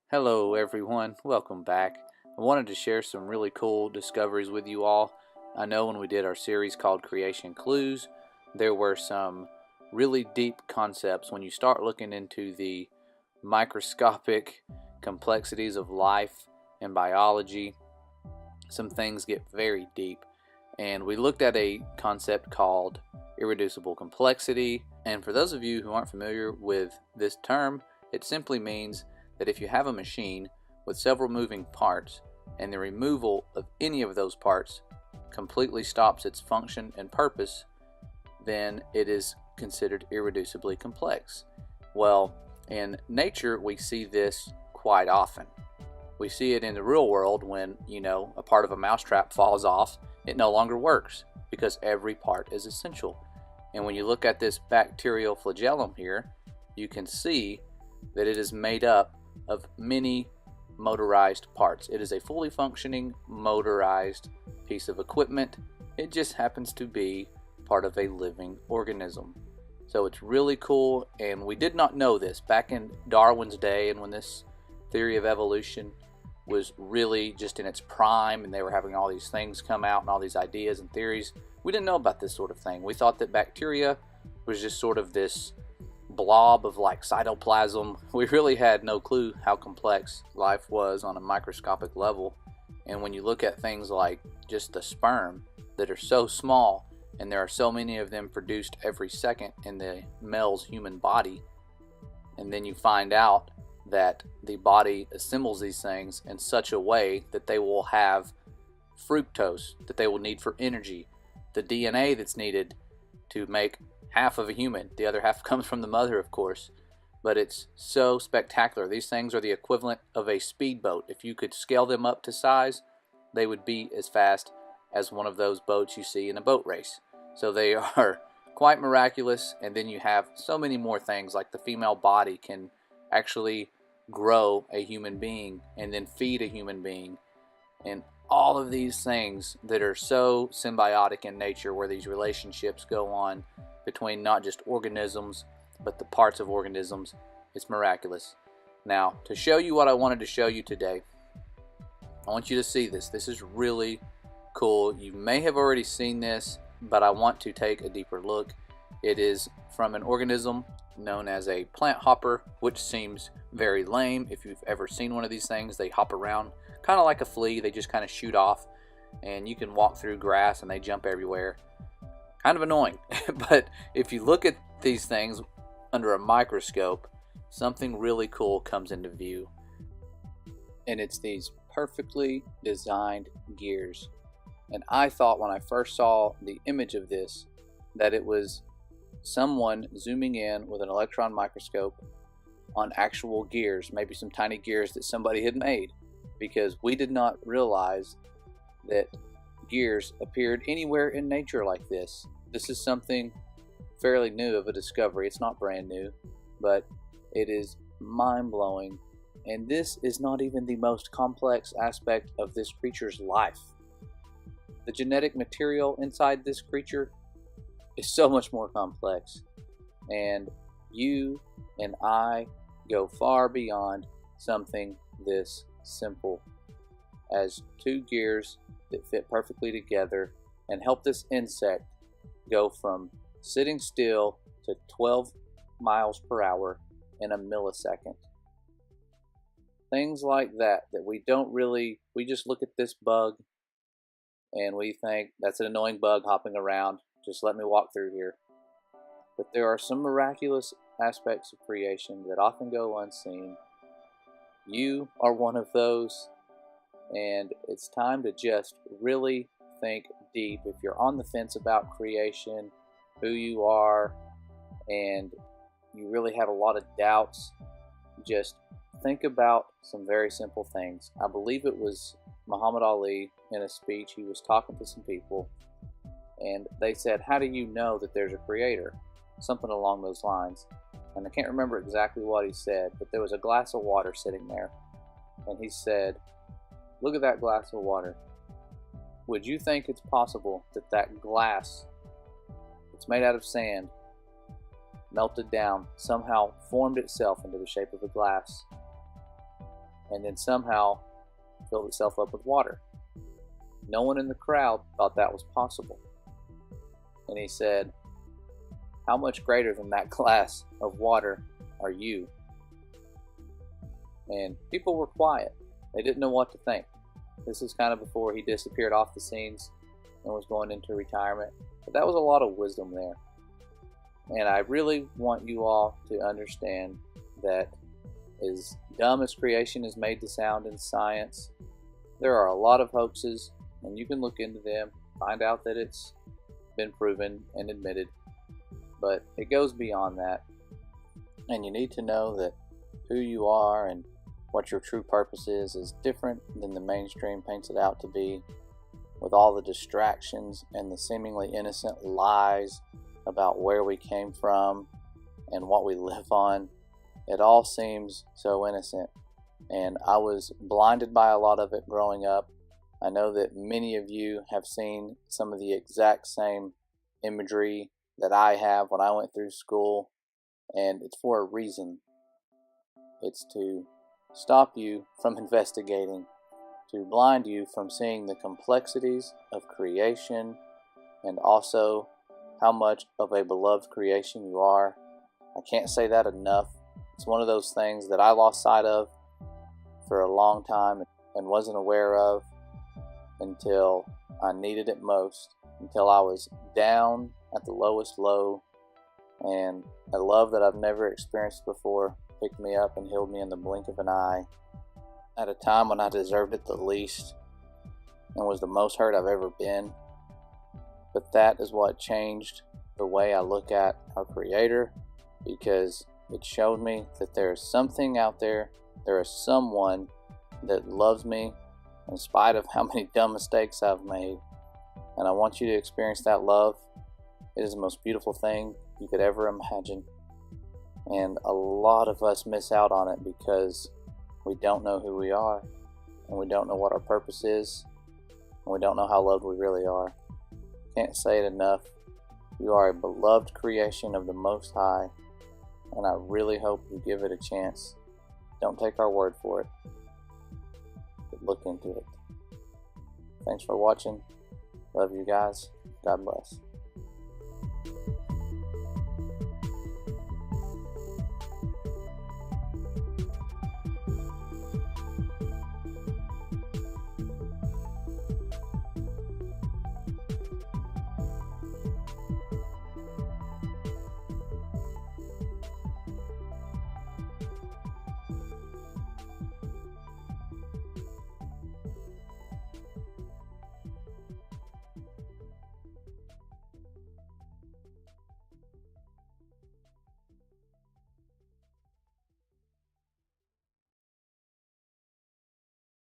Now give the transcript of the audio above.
Hello everyone, welcome back. I wanted to share some really cool discoveries with you all. I know when we did our series called Creation Clues, there were some really deep concepts when you start looking into the microscopic complexities of life and biology. Some things get very deep. And we looked at a concept called irreducible complexity. And for those of you who aren't familiar with this term, it simply means that if you have a machine with several moving parts and the removal of any of those parts completely stops its function and purpose, then it is considered irreducibly complex. Well, in nature, we see this quite often. We see it in the real world when, a part of a mousetrap falls off, it no longer works because every part is essential. And when you look at this bacterial flagellum here, you can see that it is made up of many motorized parts. It is a fully functioning motorized piece of equipment. It just happens to be part of a living organism. So it's really cool, and we did not know this back in Darwin's day, and when this theory of evolution was really just in its prime and they were having all these things come out and all these ideas and theories. We didn't know about this sort of thing. We thought that bacteria was just sort of this blob of like cytoplasm. We really had no clue how complex life was on a microscopic level. And when you look at things like just the sperm that are so small, and there are so many of them produced every second in the male's human body, and then you find out that the body assembles these things in such a way that they will have fructose that they will need for energy, the DNA that's needed to make half of a human. The other half comes from the mother, of course, but it's so spectacular. These things are the equivalent of a speedboat. If you could scale them up to size, they would be as fast as one of those boats you see in a boat race. So they are quite miraculous. And then you have so many more things, like the female body can actually grow a human being and then feed a human being, and all of these things that are so symbiotic in nature, where these relationships go on between not just organisms but the parts of organisms. It's miraculous. Now, to show you what I wanted to show you today, I want you to see this. This is really cool. You may have already seen this, but I want to take a deeper look. It is from an organism known as a plant hopper, which seems very lame. If you've ever seen one of these things, they hop around kind of like a flea. They just kind of shoot off, and you can walk through grass and they jump everywhere. Kind of annoying. But if you look at these things under a microscope, something really cool comes into view, and it's these perfectly designed gears. And I thought when I first saw the image of this that it was someone zooming in with an electron microscope on actual gears, maybe some tiny gears that somebody had made, because we did not realize that gears appeared anywhere in nature like this. This is something fairly new of a discovery. It's not brand new, but it is mind-blowing. And this is not even the most complex aspect of this creature's life. The genetic material inside this creature is so much more complex, and you and I go far beyond something this simple as two gears that fit perfectly together and help this insect go from sitting still to 12 miles per hour in a millisecond. Things like that we just look at this bug and we think that's an annoying bug hopping around. Just let me walk through here. But there are some miraculous aspects of creation that often go unseen. You are one of those, and it's time to just really think deep. If you're on the fence about creation, who you are, and you really have a lot of doubts, just think about some very simple things. I believe it was Muhammad Ali in a speech. He was talking to some people, and they said, "How do you know that there's a creator?" Something along those lines. And I can't remember exactly what he said, but there was a glass of water sitting there, and he said, "Look at that glass of water. Would you think it's possible that that glass, it's made out of sand, melted down, somehow formed itself into the shape of a glass? and then somehow filled itself up with water. No one in the crowd thought that was possible. And he said, "How much greater than that glass of water are you?" And people were quiet. They didn't know what to think. This is kind of before he disappeared off the scenes and was going into retirement. But that was a lot of wisdom there. And I really want you all to understand that as dumb as creation is made to sound in science, there are a lot of hoaxes, and you can look into them, find out that it's been proven and admitted. But it goes beyond that. And you need to know that who you are and what your true purpose is different than the mainstream paints it out to be, with all the distractions and the seemingly innocent lies about where we came from and what we live on. It all seems so innocent, and I was blinded by a lot of it growing up. I know that many of you have seen some of the exact same imagery that I have when I went through school, and it's for a reason. It's to stop you from investigating, to blind you from seeing the complexities of creation, and also how much of a beloved creation you are. I can't say that enough. It's one of those things that I lost sight of for a long time and wasn't aware of until I needed it most, until I was down at the lowest low, and a love that I've never experienced before picked me up and healed me in the blink of an eye at a time when I deserved it the least and was the most hurt I've ever been. But that is what changed the way I look at our Creator, because it showed me that there is something out there, there is someone that loves me in spite of how many dumb mistakes I've made. And I want you to experience that love. It is the most beautiful thing you could ever imagine. And a lot of us miss out on it because we don't know who we are, and we don't know what our purpose is, and we don't know how loved we really are. Can't say it enough. You are a beloved creation of the Most High, and I really hope you give it a chance. Don't take our word for it, but look into it. Thanks for watching. Love you guys. God bless.